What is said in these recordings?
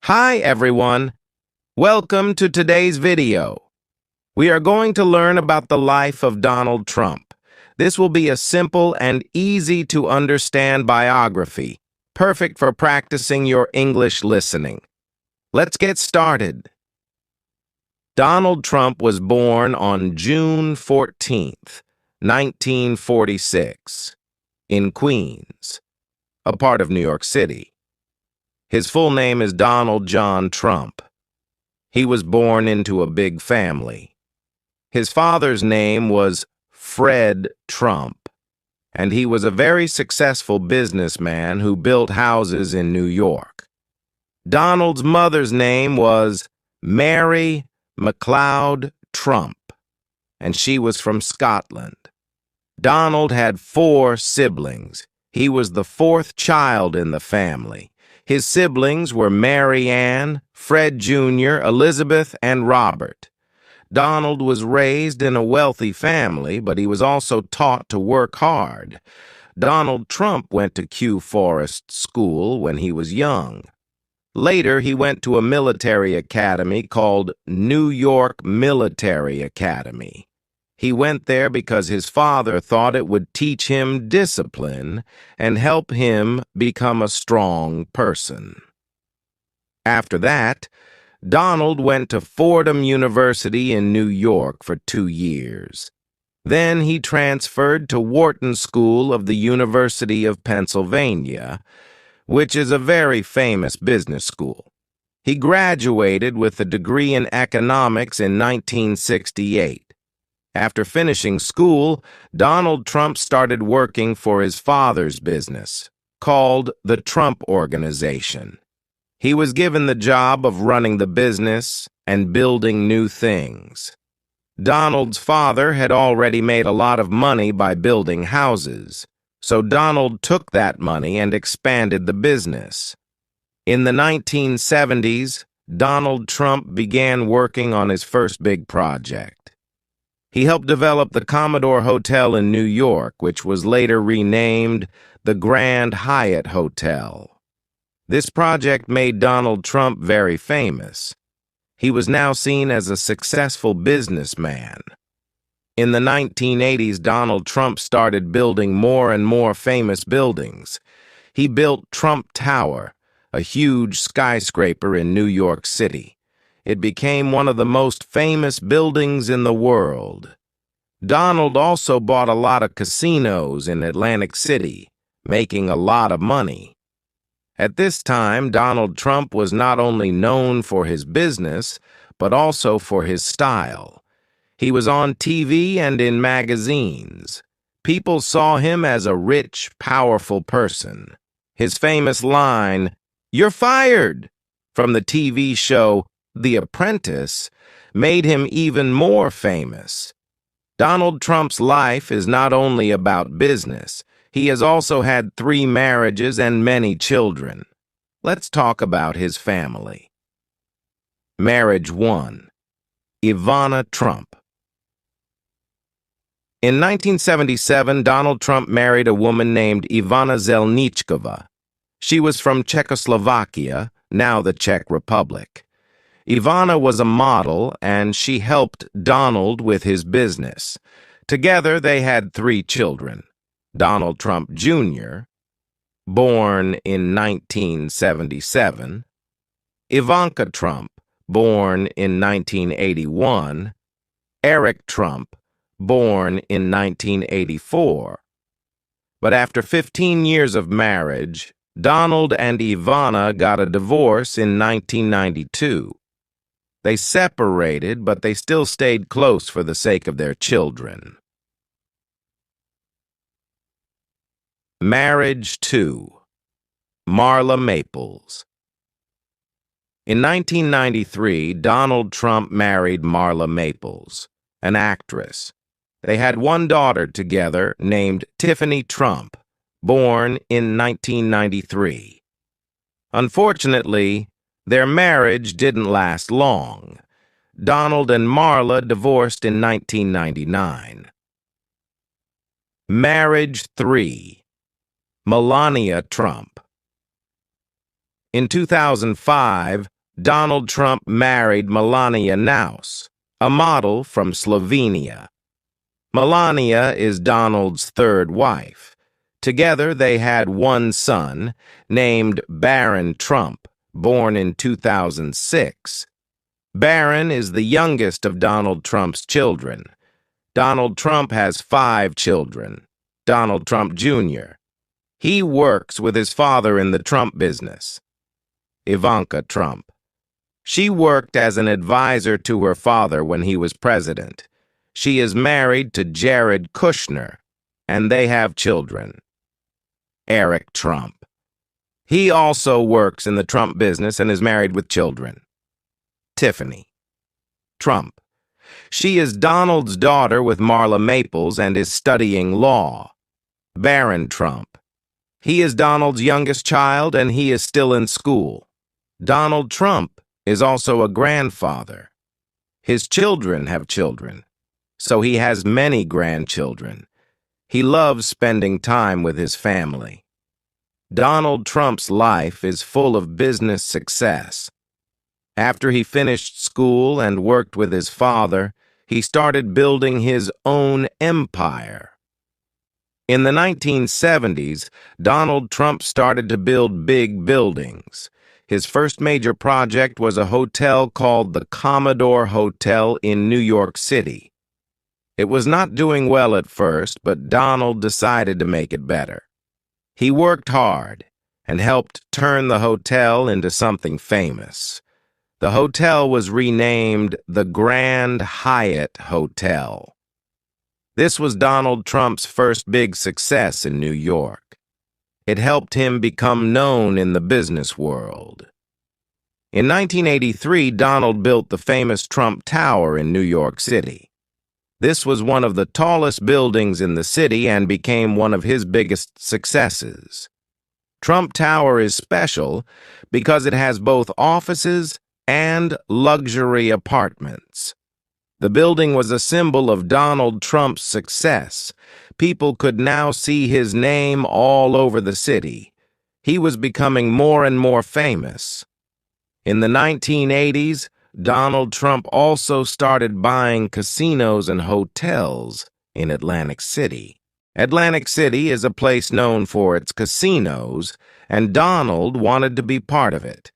Hi everyone, welcome to today's video. We are going to learn about the life of Donald Trump. This will be a simple and easy to understand biography, perfect for practicing your English listening. Let's get started. Donald Trump was born on June 14th, 1946, in Queens, a part of New York City. His full name is Donald John Trump. He was born into a big family. His father's name was Fred Trump, and he was a very successful businessman who built houses in New York. Donald's mother's name was Mary MacLeod Trump, and she was from Scotland. Donald had 4 siblings. He was the 4th child in the family. His siblings were Mary Ann, Fred Jr., Elizabeth, and Robert. Donald was raised in a wealthy family, but he was also taught to work hard. Donald Trump went to Kew Forest School when he was young. Later, he went to a military academy called New York Military Academy. He went there because his father thought it would teach him discipline and help him become a strong person. After that, Donald went to Fordham University in New York for 2 years. Then he transferred to Wharton School of the University of Pennsylvania, which is a very famous business school. He graduated with a degree in economics in 1968. After finishing school, Donald Trump started working for his father's business, called the Trump Organization. He was given the job of running the business and building new things. Donald's father had already made a lot of money by building houses, so Donald took that money and expanded the business. In the 1970s, Donald Trump began working on his first big project. He helped develop the Commodore Hotel in New York, which was later renamed the Grand Hyatt Hotel. This project made Donald Trump very famous. He was now seen as a successful businessman. In the 1980s, Donald Trump started building more and more famous buildings. He built Trump Tower, a huge skyscraper in New York City. It became one of the most famous buildings in the world. Donald also bought a lot of casinos in Atlantic City, making a lot of money. At this time, Donald Trump was not only known for his business, but also for his style. He was on TV and in magazines. People saw him as a rich, powerful person. His famous line, "You're fired," from the TV show The Apprentice, made him even more famous. Donald Trump's life is not only about business. He has also had 3 marriages and many children. Let's talk about his family. Marriage 1. Ivana Trump. In 1977, Donald Trump married a woman named Ivana Zelničková. She was from Czechoslovakia, now the Czech Republic. Ivana was a model, and she helped Donald with his business. Together, they had 3 children. Donald Trump Jr., born in 1977, Ivanka Trump, born in 1981, Eric Trump, born in 1984. But after 15 years of marriage, Donald and Ivana got a divorce in 1992. They separated, but they still stayed close for the sake of their children. Marriage 2. Marla Maples. In 1993, Donald Trump married Marla Maples, an actress. They had 1 daughter together named Tiffany Trump, born in 1993. Unfortunately, their marriage didn't last long. Donald and Marla divorced in 1999. Marriage 3. Melania Trump. In 2005, Donald Trump married Melania Naus, a model from Slovenia. Melania is Donald's third wife. Together, they had one son, named Barron Trump, born in 2006. Barron is the youngest of Donald Trump's children. Donald Trump has 5 children. Donald Trump Jr. He works with his father in the Trump business. Ivanka Trump. She worked as an advisor to her father when he was president. She is married to Jared Kushner, and they have children. Eric Trump. He also works in the Trump business and is married with children. Tiffany Trump. She is Donald's daughter with Marla Maples and is studying law. Barron Trump. He is Donald's youngest child and he is still in school. Donald Trump is also a grandfather. His children have children, so he has many grandchildren. He loves spending time with his family. Donald Trump's life is full of business success. After he finished school and worked with his father, he started building his own empire. In the 1970s, Donald Trump started to build big buildings. His first major project was a hotel called the Commodore Hotel in New York City. It was not doing well at first, but Donald decided to make it better. He worked hard and helped turn the hotel into something famous. The hotel was renamed the Grand Hyatt Hotel. This was Donald Trump's first big success in New York. It helped him become known in the business world. In 1983, Donald built the famous Trump Tower in New York City. This was one of the tallest buildings in the city and became one of his biggest successes. Trump Tower is special because it has both offices and luxury apartments. The building was a symbol of Donald Trump's success. People could now see his name all over the city. He was becoming more and more famous. In the 1980s, Donald Trump also started buying casinos and hotels in Atlantic City. Atlantic City is a place known for its casinos, and Donald wanted to be part of it.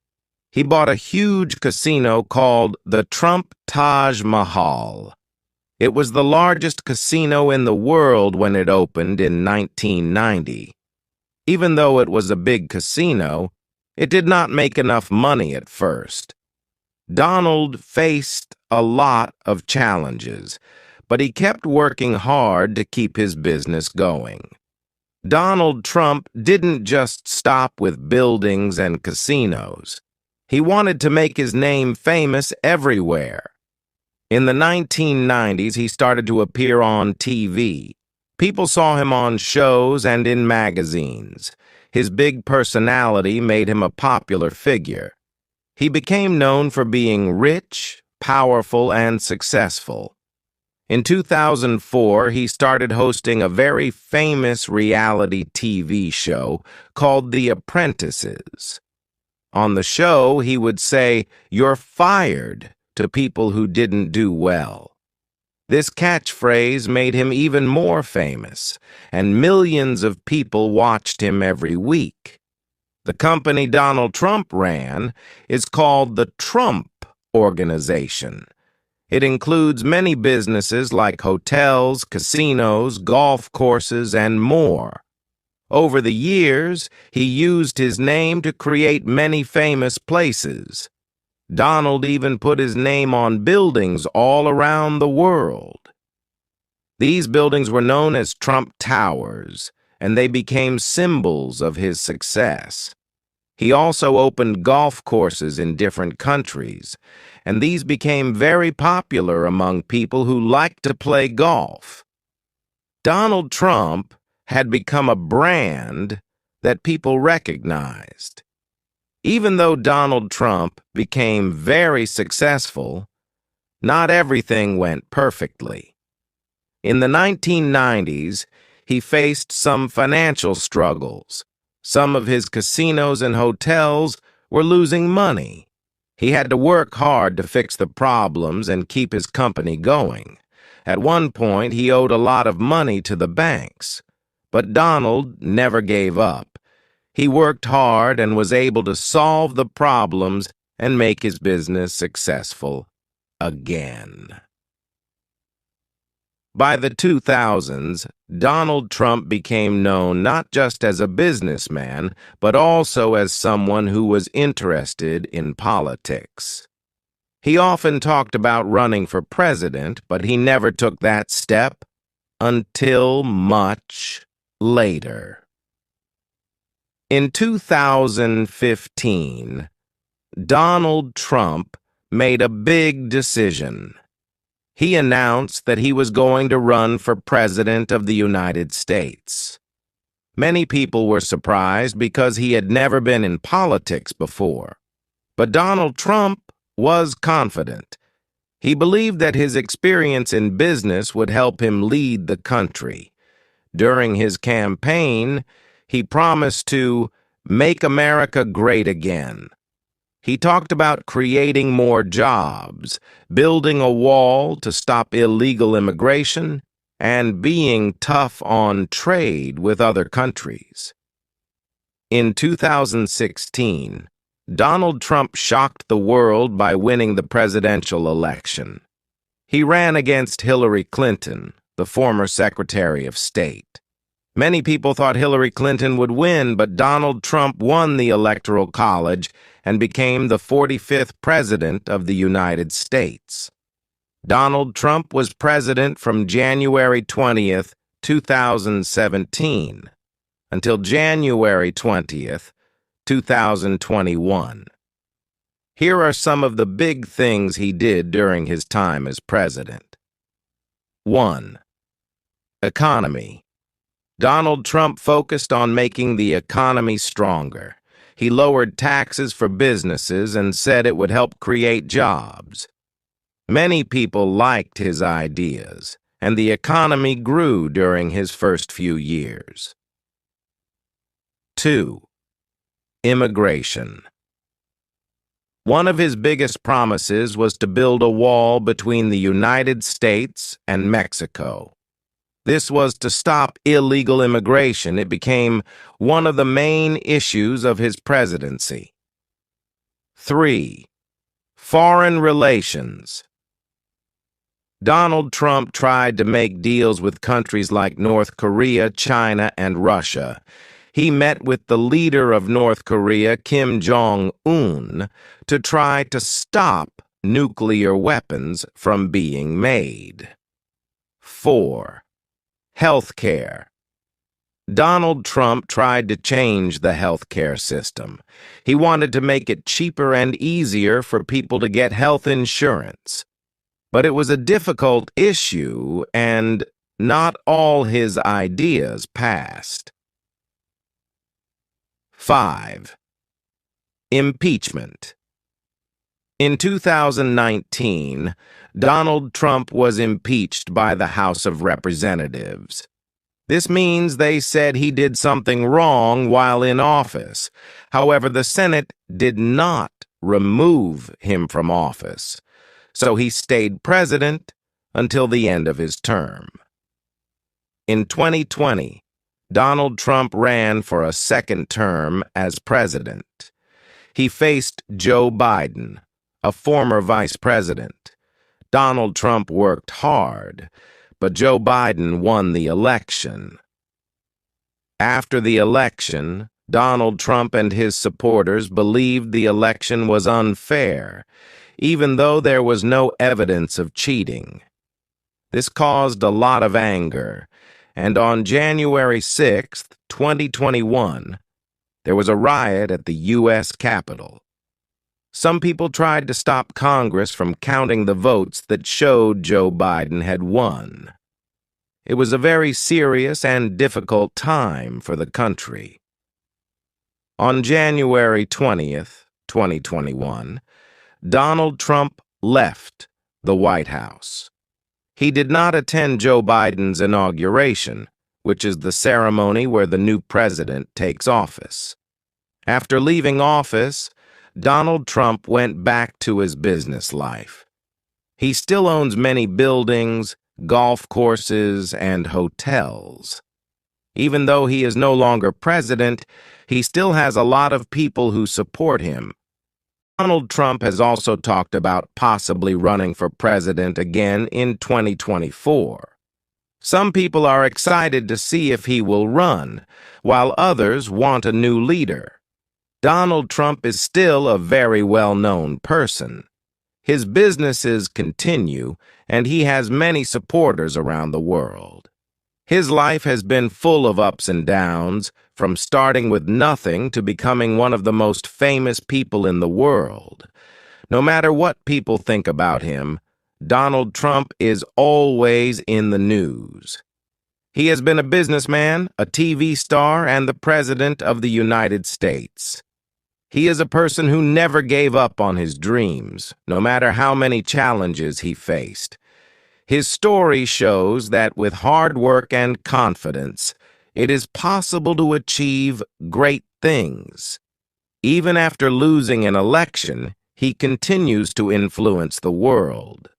He bought a huge casino called the Trump Taj Mahal. It was the largest casino in the world when it opened in 1990. Even though it was a big casino, it did not make enough money at first. Donald faced a lot of challenges, but he kept working hard to keep his business going. Donald Trump didn't just stop with buildings and casinos. He wanted to make his name famous everywhere. In the 1990s, he started to appear on TV. People saw him on shows and in magazines. His big personality made him a popular figure. He became known for being rich, powerful, and successful. In 2004, he started hosting a very famous reality TV show called The Apprentices. On the show, he would say, "You're fired," to people who didn't do well. This catchphrase made him even more famous, and millions of people watched him every week. The company Donald Trump ran is called the Trump Organization. It includes many businesses like hotels, casinos, golf courses, and more. Over the years, he used his name to create many famous places. Donald even put his name on buildings all around the world. These buildings were known as Trump Towers, and they became symbols of his success. He also opened golf courses in different countries, and these became very popular among people who liked to play golf. Donald Trump had become a brand that people recognized. Even though Donald Trump became very successful, not everything went perfectly. In the 1990s, he faced some financial struggles. Some of his casinos and hotels were losing money. He had to work hard to fix the problems and keep his company going. At one point, he owed a lot of money to the banks. But Donald never gave up. He worked hard and was able to solve the problems and make his business successful again. By the 2000s, Donald Trump became known not just as a businessman, but also as someone who was interested in politics. He often talked about running for president, but he never took that step until much later. In 2015, Donald Trump made a big decision. He announced that he was going to run for President of the United States. Many people were surprised because he had never been in politics before. But Donald Trump was confident. He believed that his experience in business would help him lead the country. During his campaign, he promised to make America great again. He talked about creating more jobs, building a wall to stop illegal immigration, and being tough on trade with other countries. In 2016, Donald Trump shocked the world by winning the presidential election. He ran against Hillary Clinton, the former Secretary of State. Many people thought Hillary Clinton would win, but Donald Trump won the Electoral College and became the 45th President of the United States. Donald Trump was president from January 20th, 2017, until January 20th, 2021. Here are some of the big things he did during his time as president. 1. Economy. Donald Trump focused on making the economy stronger. He lowered taxes for businesses and said it would help create jobs. Many people liked his ideas, and the economy grew during his first few years. 2. Immigration. One of his biggest promises was to build a wall between the United States and Mexico. This was to stop illegal immigration. It became one of the main issues of his presidency. 3. Foreign relations. Donald Trump tried to make deals with countries like North Korea, China, and Russia. He met with the leader of North Korea, Kim Jong-un, to try to stop nuclear weapons from being made. 4. Healthcare. Donald Trump tried to change the healthcare system. He wanted to make it cheaper and easier for people to get health insurance. But it was a difficult issue, and not all his ideas passed. 5. Impeachment. In 2019, Donald Trump was impeached by the House of Representatives. This means they said he did something wrong while in office. However, the Senate did not remove him from office, so he stayed president until the end of his term. In 2020, Donald Trump ran for a second term as president. He faced Joe Biden, a former vice president. Donald Trump worked hard, but Joe Biden won the election. After the election, Donald Trump and his supporters believed the election was unfair, even though there was no evidence of cheating. This caused a lot of anger, and on January 6, 2021, there was a riot at the U.S. Capitol. Some people tried to stop Congress from counting the votes that showed Joe Biden had won. It was a very serious and difficult time for the country. On January 20th, 2021, Donald Trump left the White House. He did not attend Joe Biden's inauguration, which is the ceremony where the new president takes office. After leaving office, Donald Trump went back to his business life. He still owns many buildings, golf courses, and hotels. Even though he is no longer president, he still has a lot of people who support him. Donald Trump has also talked about possibly running for president again in 2024. Some people are excited to see if he will run, while others want a new leader. Donald Trump is still a very well-known person. His businesses continue, and he has many supporters around the world. His life has been full of ups and downs, from starting with nothing to becoming one of the most famous people in the world. No matter what people think about him, Donald Trump is always in the news. He has been a businessman, a TV star, and the President of the United States. He is a person who never gave up on his dreams, no matter how many challenges he faced. His story shows that with hard work and confidence, it is possible to achieve great things. Even after losing an election, he continues to influence the world.